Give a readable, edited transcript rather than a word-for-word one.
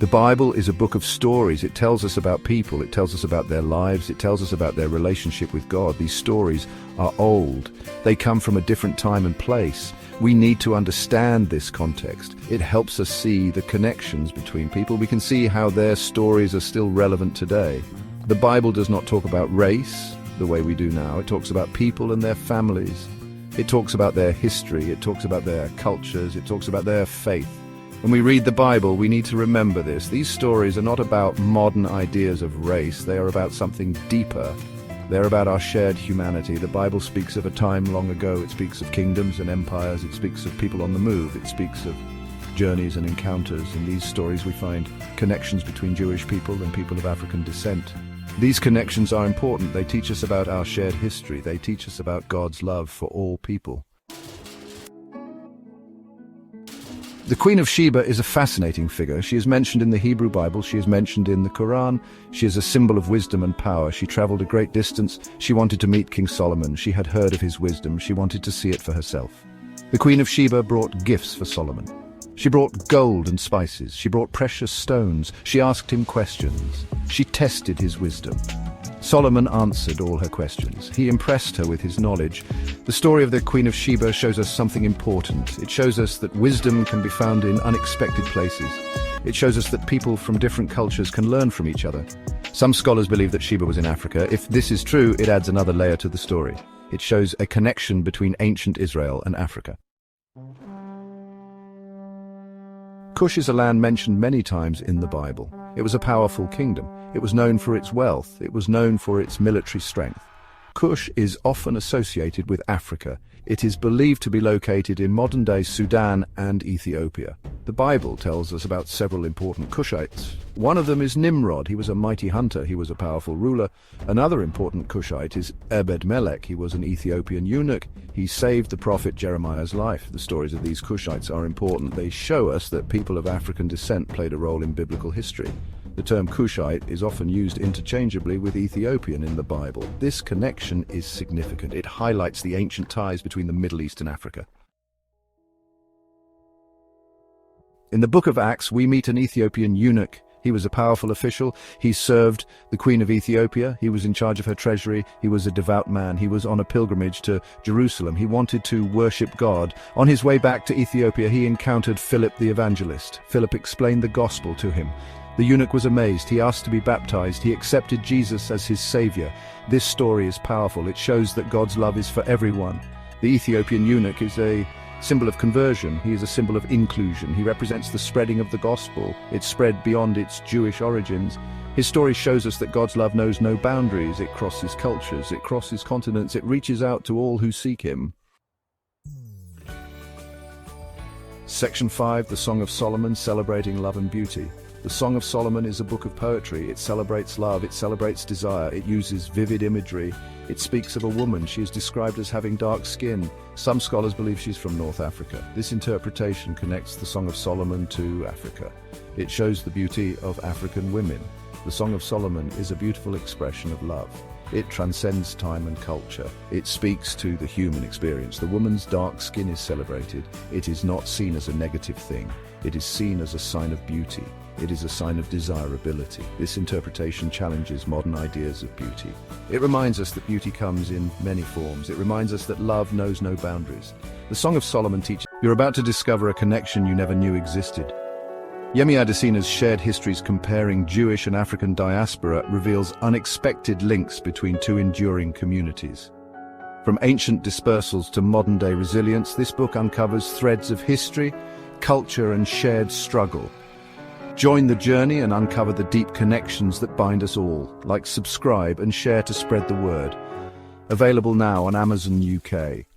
The Bible is a book of stories. It tells us about people, it tells us about their lives, it tells us about their relationship with God. These stories are old. They come from a different time and place. We need to understand this context. It helps us see the connections between people. We can see how their stories are still relevant today. The Bible does not talk about race the way we do now. It talks about people and their families. It talks about their history. It talks about their cultures. It talks about their faith. When we read the Bible, we need to remember this. These stories are not about modern ideas of race. They are about something deeper. They're about our shared humanity. The Bible speaks of a time long ago. It speaks of kingdoms and empires. It speaks of people on the move. It speaks of journeys and encounters. In these stories, we find connections between Jewish people and people of African descent. These connections are important. They teach us about our shared history. They teach us about God's love for all people. The Queen of Sheba is a fascinating figure. She is mentioned in the Hebrew Bible. She is mentioned in the Quran. She is a symbol of wisdom and power. She traveled a great distance. She wanted to meet King Solomon. She had heard of his wisdom. She wanted to see it for herself. The Queen of Sheba brought gifts for Solomon. She brought gold and spices. She brought precious stones. She asked him questions. She tested his wisdom. Solomon answered all her questions. He impressed her with his knowledge. The story of the Queen of Sheba shows us something important. It shows us that wisdom can be found in unexpected places. It shows us that people from different cultures can learn from each other. Some scholars believe that Sheba was in Africa. If this is true, it adds another layer to the story. It shows a connection between ancient Israel and Africa. Cush is a land mentioned many times in the Bible. It was a powerful kingdom. It was known for its wealth. It was known for its military strength. Cush is often associated with Africa. It is believed to be located in modern-day Sudan and Ethiopia. The Bible tells us about several important Cushites. One of them is Nimrod. He was a mighty hunter. He was a powerful ruler. Another important Cushite is Ebed-Melech. He was an Ethiopian eunuch. He saved the prophet Jeremiah's life. The stories of these Cushites are important. They show us that people of African descent played a role in biblical history. The term Cushite is often used interchangeably with Ethiopian in the Bible. This connection is significant. It highlights the ancient ties between the Middle East and Africa. In the book of Acts, we meet an Ethiopian eunuch. He was a powerful official. He served the Queen of Ethiopia. He was in charge of her treasury. He was a devout man. He was on a pilgrimage to Jerusalem. He wanted to worship God. On his way back to Ethiopia, he encountered Philip the evangelist. Philip explained the gospel to him. The eunuch was amazed. He asked to be baptized. He accepted Jesus as his savior. This story is powerful. It shows that God's love is for everyone. The Ethiopian eunuch is a symbol of conversion. He is a symbol of inclusion. He represents the spreading of the gospel. It spread beyond its Jewish origins. His story shows us that God's love knows no boundaries. It crosses cultures. It crosses continents. It reaches out to all who seek him. Section 5, the Song of Solomon, celebrating love and beauty. The Song of Solomon is a book of poetry. It celebrates love, it celebrates desire, it uses vivid imagery. It speaks of a woman. She is described as having dark skin. Some scholars believe she's from North Africa. This interpretation connects the Song of Solomon to Africa. It shows the beauty of African women. The Song of Solomon is a beautiful expression of love. It transcends time and culture. It speaks to the human experience. The woman's dark skin is celebrated. It is not seen as a negative thing. It is seen as a sign of beauty. It is a sign of desirability. This interpretation challenges modern ideas of beauty. It reminds us that beauty comes in many forms. It reminds us that love knows no boundaries. The Song of Solomon teaches you're about to discover a connection you never knew existed. Yemi Adesina's shared histories comparing Jewish and African diaspora reveals unexpected links between two enduring communities. From ancient dispersals to modern-day resilience, this book uncovers threads of history, culture, and shared struggle. Join the journey and uncover the deep connections that bind us all. Like, subscribe, and share to spread the word. Available now on Amazon UK.